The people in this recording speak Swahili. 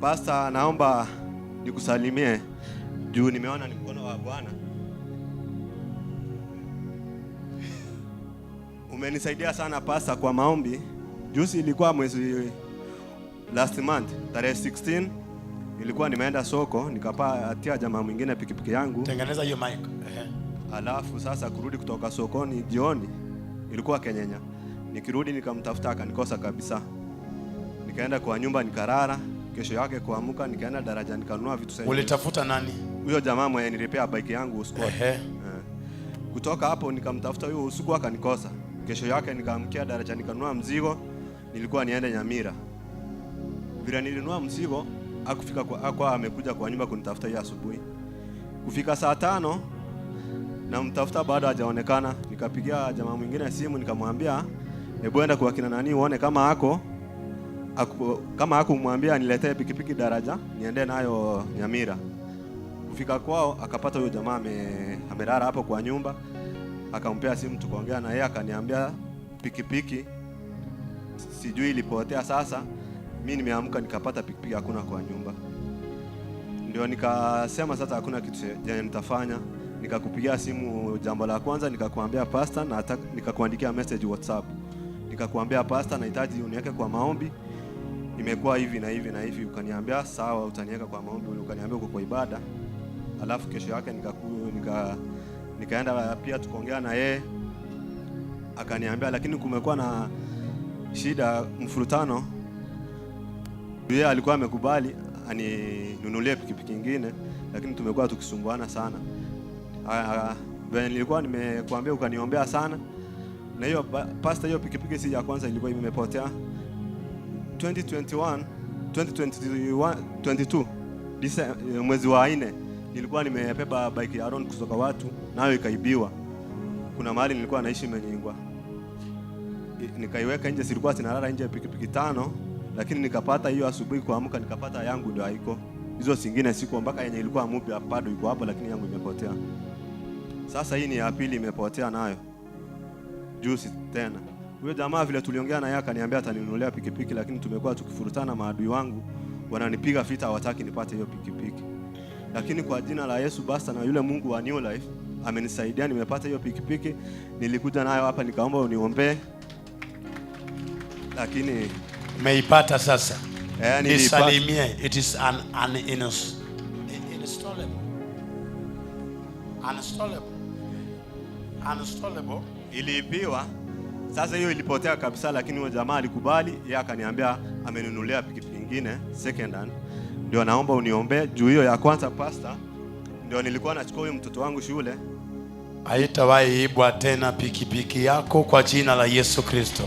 Pastor, naomba nikusalimie juu nimeona ni mkono wa Bwana. Umenisaidia sana Pastor kwa maombi. Juzi ilikuwa mwezi last month, tarehe 16, ilikuwa nimeenda soko, nikapatia jamaa mwingine pikipiki yangu. Tengeneza hiyo mic. Alafu sasa kurudi kutoka sokoni jioni, ilikuwa Kenyenya. Nikirudi nikamtafuta akanikosa kabisa. Nikaenda kwa nyumba nikarara, kesho yake kuamka nikaenda daraja nikanunua vitu sasa. Ulitafuta nani? Huyo jamaa mwenye nilipea bike yangu usiku. Kutoka hapo nikamtafuta huyo usiku akanikosa. Kesho yake nikaamkia daraja nikanunua mzigo, nilikuwa niende Nyamira. Bila nilinunua mzigo, akufika kwa amekuja kwa nyumba kunitafuta hiyo asubuhi. Kufika saa 5 na mtafuta bado hajaonekana, nikapigia jamaa mwingine simu nikamwambia, "Hebu enda kwa kina nani uone kama hako mwambia niletee pikipiki daraja niende nayo Nyamira." Kufika kwao akapata huyo jamaa amelala hapo kwa nyumba, akampea simu tukaongea na yeye, akaniambia pikipiki sijui ilipotea. Sasa mimi nimeamka nikapata pikipiki hakuna kwa nyumba. Ndio nikasema sasa hakuna kitu nitafanya. Nikakupigia simu jambo la kwanza, nikakuambia Pastor, na nikakuandikia message WhatsApp. Nikakuambia Pastor, nahitaji uniweke kwa maombi. Imekuwa hivi na hivi na hivi. Ukaniambia sawa, utaniweka kwa maombi. Ukaniambia uko kwa ibada. Alafu kesho yake nikaenda pia tukaongea na yeye. Akaniambia lakini kumekuwa na shida, mfurutano. Yeye alikuwa amekubali aninunulie pikipiki nyingine, lakini tumekuwa tukisumbuana sana. Nilikuwa nimekuambia ukaniombea sana. Na hiyo Pastor, hiyo pikipiki si ya kwanza, ilikuwa imepotea 2022 mwezi wa 4. Nilikuwa nimebeba bike ya Aaron kutoka watu, nayo ikaibiwa. Kuna mahali nilikuwa naishi Menyingwa, nikaiweka nje, silikuwa sinalala nje pikipiki 5, lakini nikapata hiyo asubuhi kuamka nikapata yangu ndio haiko. Hizo zingine siku mpaka yenye ilikuwa mpya bado iko hapo, lakini yangu imepotea. Sasa hii ni ya pili imepotea nayo. Juzi tena. Huyo jamaa vile tuliongea na yeye akaniambia ataninunulia pikipiki, lakini tumekuwa tukifurutana, maadui wangu wananipiga vita, hawataki nipate hiyo pikipiki. Lakini kwa jina la Yesu basta, na yule Mungu wa New Life amenisaidia, nimepata hiyo pikipiki. Nilikuja nayo hapa nikaomba uniombee, lakini umeipata sasa. Nisalimie. It is unstallable. Iliibiwa. Sasa hiyo ilipotea kabisa, lakini huyo jamaa alikubali, yeye akaniambia amenunulia pikipiki nyingine second hand. Ndio naomba uniombee juu hiyo ya kwanza Pastor. Ndio nilikuwa nachukua huyo mtoto wangu shule. Haitawahi ibwa tena pikipiki yako kwa jina la Yesu Kristo.